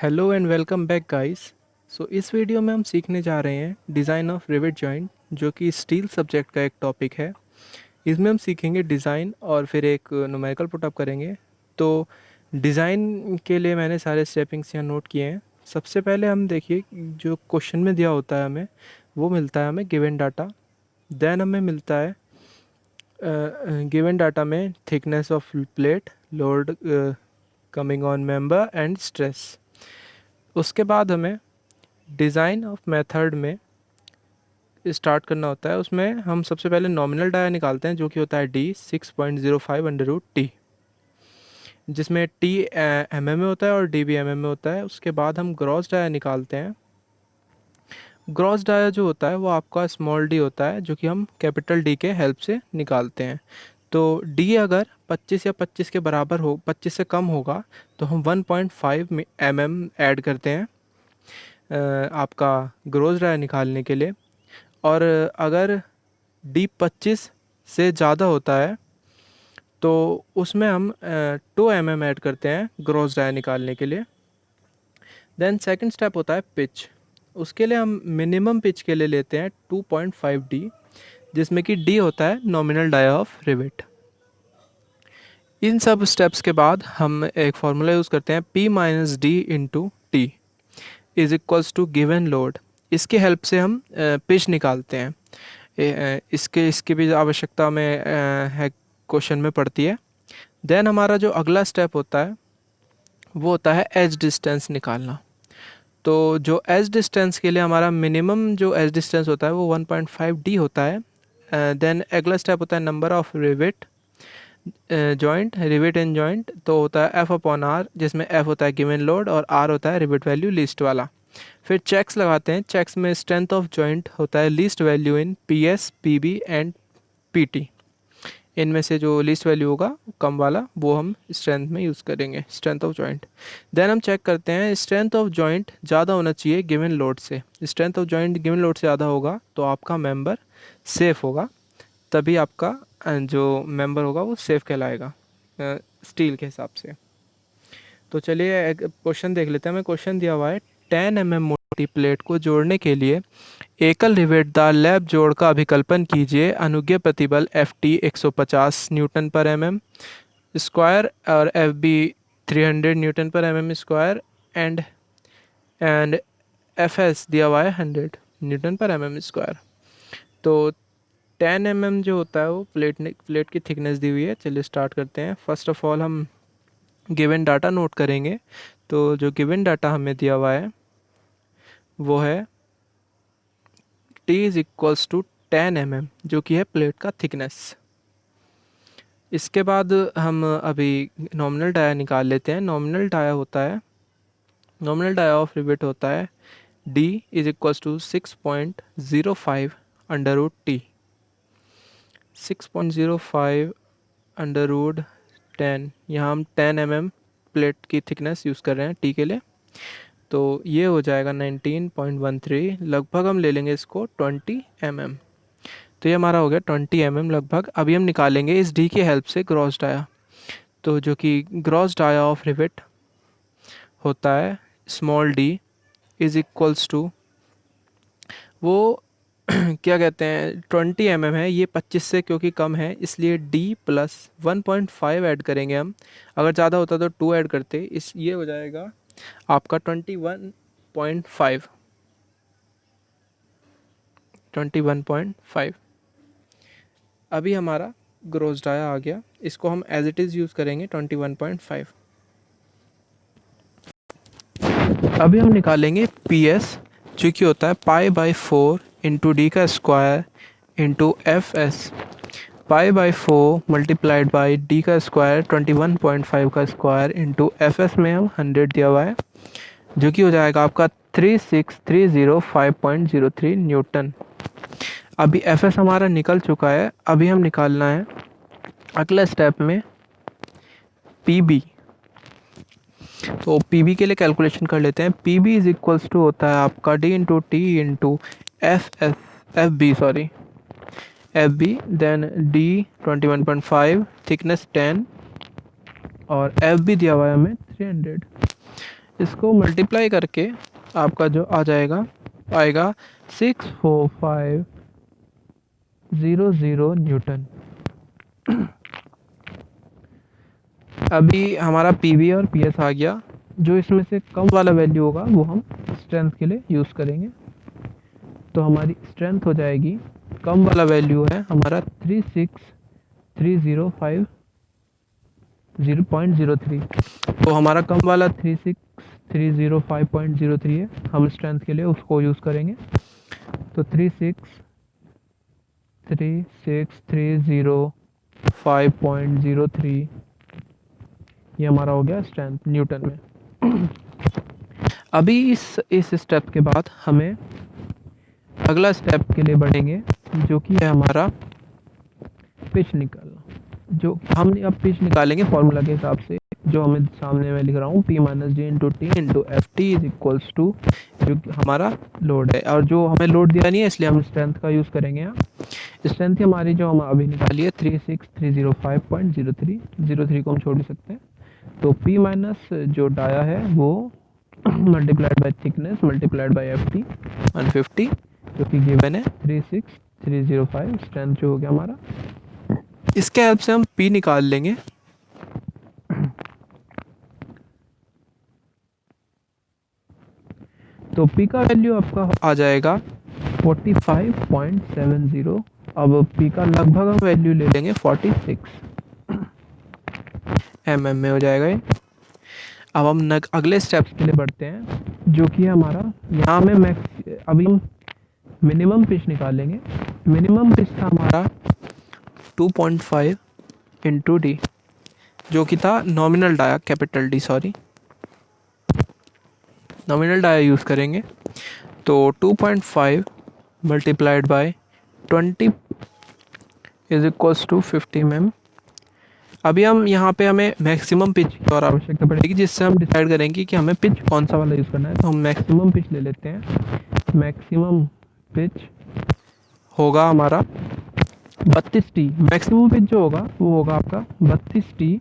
Hello and welcome back guys. इस video में हम सीखने जा रहे हैं डिज़ाइन ऑफ रिवेट जॉइंट, जो कि स्टील सब्जेक्ट का एक टॉपिक है। इसमें हम सीखेंगे डिज़ाइन और फिर एक न्यूमेरिकल पुटअप करेंगे। तो डिज़ाइन के लिए मैंने सारे स्टेपिंग्स यहाँ नोट किए हैं। सबसे पहले हम देखिए, जो क्वेश्चन में दिया होता है हमें, वो मिलता है हमें गिवन डाटा। देन हमें मिलता है गिवन डाटा में thickness of plate, load coming on member and stress. उसके बाद हमें डिज़ाइन ऑफ मेथड में स्टार्ट करना होता है। उसमें हम सबसे पहले नॉमिनल डाया निकालते हैं, जो कि होता है डी 6.05 अंडर रूट टी, जिसमें टी एम में होता है और डी भी एम में होता है। उसके बाद हम ग्रॉस डाया निकालते हैं। ग्रॉस डाया जो होता है वो आपका स्मॉल डी होता है, जो कि हम कैपिटल डी के हेल्प से निकालते हैं। तो डी अगर 25 या 25 के बराबर हो, 25 से कम होगा, तो हम 1.5 ऐड करते हैं आपका ग्रॉस डाया निकालने के लिए। और अगर डी 25 से ज़्यादा होता है तो उसमें हम 2 ऐड करते हैं ग्रॉस डाया निकालने के लिए। देन सेकंड स्टेप होता है पिच। उसके लिए हम मिनिमम पिच के लिए लेते हैं 2.5 डी, जिसमें कि डी होता है नॉमिनल डाया ऑफ रिवेट। इन सब स्टेप्स के बाद हम एक फार्मूला यूज़ करते हैं, P minus D into T is equals to given load. इसके हेल्प से हम पिच निकालते हैं। इसकी भी आवश्यकता में है, क्वेश्चन में पड़ती है। देन हमारा जो अगला स्टेप होता है वो होता है एज डिस्टेंस निकालना। तो जो एज डिस्टेंस के लिए हमारा मिनिमम जो एज डिस्टेंस होता है वो 1.5 डी होता है। देन अगला स्टेप होता है number of rivet joint, rivet and joint, तो होता है एफ अपॉन आर, जिसमें एफ होता है गिवन लोड और आर होता है रिवेट वैल्यू लीस्ट वाला। फिर चेक्स लगाते हैं। चेक्स में स्ट्रेंथ ऑफ जॉइंट होता है least value in P S, P B and P T. इनमें से जो लीस्ट वैल्यू होगा कम वाला, वो हम स्ट्रेंथ में यूज़ करेंगे, स्ट्रेंथ ऑफ जॉइंट। देन हम चेक करते हैं, स्ट्रेंथ ऑफ जॉइंट ज़्यादा होना चाहिए गिवन लोड से। Strength of joint given load से ज़्यादा होगा तो आपका मेंबर सेफ होगा, तभी आपका जो मेंबर होगा वो सेफ कहलाएगा स्टील के हिसाब से। तो चलिए एक क्वेश्चन देख लेते हैं। हमें क्वेश्चन दिया हुआ है, 10 मोटी प्लेट को जोड़ने के लिए एकल रिवेटदार लैब जोड़ का अभिकल्पन कीजिए। अनुज्ञेय प्रतिबल एफ टी 150 न्यूटन पर एम स्क्वायर और एफ बी 300 न्यूटन पर M square and F S दिया हुआ है 100 न्यूटन पर एम स्क्वायर। तो 10 जो होता है वो प्लेट की थिकनेस दी हुई है। चलिए स्टार्ट करते हैं। फर्स्ट ऑफ ऑल हम गिवन डाटा नोट करेंगे। तो जो गिवन डाटा हमें दिया हुआ है वो है T इज इक्वल्स टू 10 जो कि है प्लेट का थिकनेस। इसके बाद हम अभी नॉमिनल डाया निकाल लेते हैं। नॉमिनल डाया ऑफ रिवेट होता है D is equals to 6.05 under root T. 6.05 under root 10, यहाँ हम 10 प्लेट की थिकनेस यूज़ कर रहे हैं टी के लिए। तो ये हो जाएगा 19.13, लगभग हम ले लेंगे इसको 20 तो ये हमारा हो गया 20 लगभग। अभी हम निकालेंगे इस डी की हेल्प से ग्रॉस डाया। तो जो कि ग्रॉस डाया ऑफ रिवेट होता है small D is equals to, वो क्या कहते हैं, 20 है। ये 25 से क्योंकि कम है इसलिए d प्लस 1.5 ऐड करेंगे हम। अगर ज़्यादा होता तो 2 ऐड करते, ये हो जाएगा आपका 21.5। अभी हमारा ग्रॉस डाया आ गया, इसको हम एज इट इज़ यूज़ करेंगे 21.5। अभी हम निकालेंगे पी एस, जो कि होता है π/4 इंटू डी का square into F S. π/4 multiplied by D का स्क्वायर 21.5 का स्क्वायर इंटू एफ एस में हम 100 दिया हुआ है, जो कि हो जाएगा आपका 36,305.03 न्यूटन। अभी एफ एस हमारा निकल चुका है। अभी हम निकालना है अगला स्टेप में पी बी। तो पी बी के लिए कैलकुलेशन कर लेते हैं। P B is equals to होता है आपका D into T into F B, then D 21.5, thickness 10 और एफ बी दिया हुआ है हमें 300। इसको मल्टीप्लाई करके आपका जो आ जाएगा आएगा 64500 न्यूटन। अभी हमारा पीवी और पीएस आ गया। जो इसमें से कम वाला वैल्यू होगा वो हम स्ट्रेंथ के लिए यूज़ करेंगे। तो हमारी स्ट्रेंथ हो जाएगी, कम वाला वैल्यू है हमारा 36305.03। तो हमारा कम वाला 36305.03 है, हम स्ट्रेंथ के लिए उसको यूज़ करेंगे। तो 36365.03 ये हमारा हो गया स्ट्रेंथ न्यूटन में। अभी इस स्टेप के बाद हमें अगला स्टेप के लिए बढ़ेंगे, जो कि है हमारा पिच निकालना। जो हम अब पिच निकालेंगे फॉर्मूला के हिसाब से, जो हमें सामने मैं लिख रहा हूँ, P - G × T × FT is equals to जो हमारा लोड है, और जो हमें लोड दिया नहीं है इसलिए हम स्ट्रेंथ का यूज़ करेंगे यहाँ। स्ट्रेंथ हमारी जो हम अभी निकाली है 36305.03 को हम छोड़ भी सकते हैं। तो P माइनस जो डाया है वो multiplied by thickness multiplied by FT 150 जो कि गिवन है 36305 स्ट्रेंथ जो हो गया हमारा। इसके हेल्प से हम P निकाल लेंगे। तो P का वैल्यू आपका आ जाएगा 45.70। अब P का लगभग हम वैल्यू ले लेंगे 46 mm में हो जाएगा ये। अब हम अगले स्टेप्स के लिए बढ़ते हैं, जो कि हमारा यहाँ में अभी हम मिनिमम पिच निकालेंगे। मिनिमम पिच था हमारा 2.5 × D, जो कि था nominal dia, capital D sorry, nominal dia use करेंगे। तो 2.5 multiplied by 20 is equals to 50 mm। अभी हम यहाँ पे हमें मैक्सिमम पिच की और आवश्यकता पड़ेगी, जिससे हम डिसाइड करेंगे कि हमें पिच कौन सा वाला यूज़ करना है। तो हम मैक्सिमम पिच ले लेते हैं। मैक्सिमम पिच होगा हमारा 32T। मैक्सिमम पिच जो होगा वो होगा आपका 32T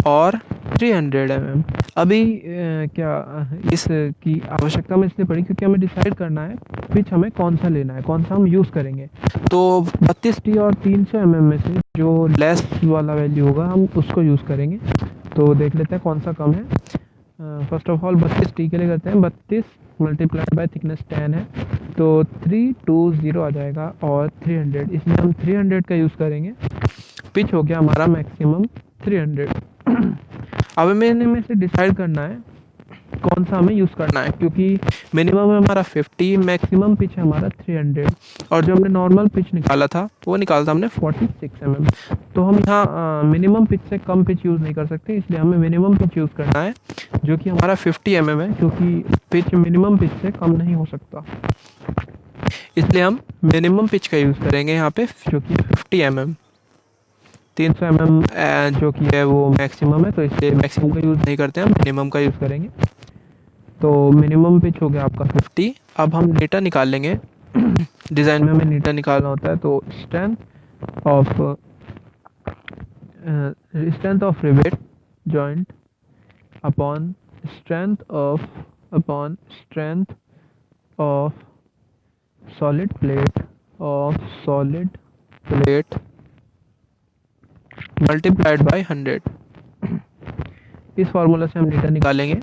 और 300 mm। अभी क्या इसकी आवश्यकता में इसलिए पड़ी क्योंकि हमें डिसाइड करना है पिच हमें कौन सा लेना है, कौन सा हम यूज़ करेंगे। तो 32T और 300 mm में से जो लेस वाला वैल्यू होगा हम उसको यूज़ करेंगे। तो देख लेते हैं कौन सा कम है। फर्स्ट ऑफ ऑल 32T के लिए करते हैं। 32 मल्टीप्लाइड बाय थिकनेस 10 है, तो 320 आ जाएगा, और 300 इसलिए हम 300 का यूज़ करेंगे। पिच हो गया हमारा मैक्सिमम 300। अब हमें से डिसाइड करना है कौन सा हमें यूज़ करना है, क्योंकि मिनिमम है हमारा 50, मैक्सिमम पिच है हमारा 300, और जो हमने नॉर्मल पिच निकाला था वो निकाला था हमने 46 mm। तो हम यहाँ मिनिमम पिच से कम पिच यूज़ नहीं कर सकते, इसलिए हमें मिनिमम पिच यूज़ करना है, जो कि हमारा 50 mm है, क्योंकि पिच मिनिमम पिच से कम नहीं हो सकता। इसलिए हम मिनिमम पिच का यूज़ करेंगे यहाँ पे, जो कि 50 mm। 300 mm जो कि है वो मैक्सिमम है, तो इसलिए मैक्सिमम का यूज़ नहीं करते हैं, हम मिनिमम का यूज़ करेंगे। तो मिनिमम पिच हो गया आपका 50। अब हम डेटा निकाल लेंगे। डिज़ाइन में हमें डेटा निकालना होता है। तो strength of rivet joint upon strength of solid plate multiplied by 100। इस फार्मूला से हम नीटा निकालेंगे।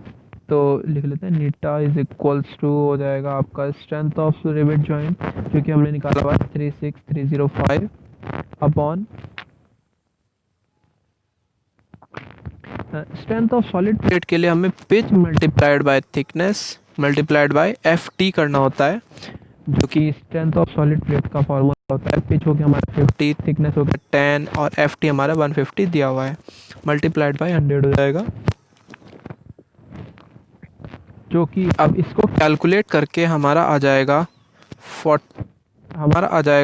तो लिख लेते हैं, नीटा इज इक्वल्स टू हो जाएगा आपका स्ट्रेंथ ऑफ रिवेट जॉइंट, जो कि हमने निकाला हुआ है 36305 upon strength of solid plate के लिए हमें pitch multiplied by thickness multiplied by FT करना होता है, जो कि स्ट्रेंथ ऑफ सॉलिड प्लेट का फार्मूला होता है। पिच हो गया हमारा 50, थिकनेस हो गया 10 और FT हमारा 150 दिया हुआ है, मल्टीप्लाइड बाय 100 हो जाएगा। जो कि अब इसको कैलकुलेट करके हमारा आ जाएगा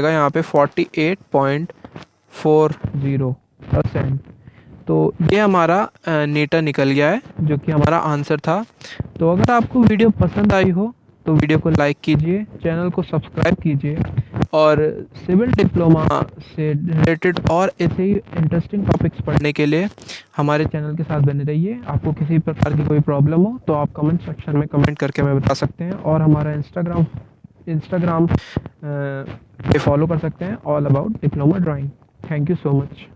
यहाँ पे 48.40%। तो ये हमारा नीटा निकल गया है, जो कि हमारा आंसर था। तो अगर आपको वीडियो पसंद आई हो तो वीडियो को लाइक कीजिए, चैनल को सब्सक्राइब कीजिए, और सिविल डिप्लोमा से रिलेटेड और ऐसे ही इंटरेस्टिंग टॉपिक्स पढ़ने के लिए हमारे चैनल के साथ बने रहिए। आपको किसी प्रकार की कोई प्रॉब्लम हो तो आप कमेंट सेक्शन में कमेंट करके हमें बता सकते हैं, और हमारा इंस्टाग्राम पे फॉलो कर सकते हैं, all about diploma drawing. Thank you so much.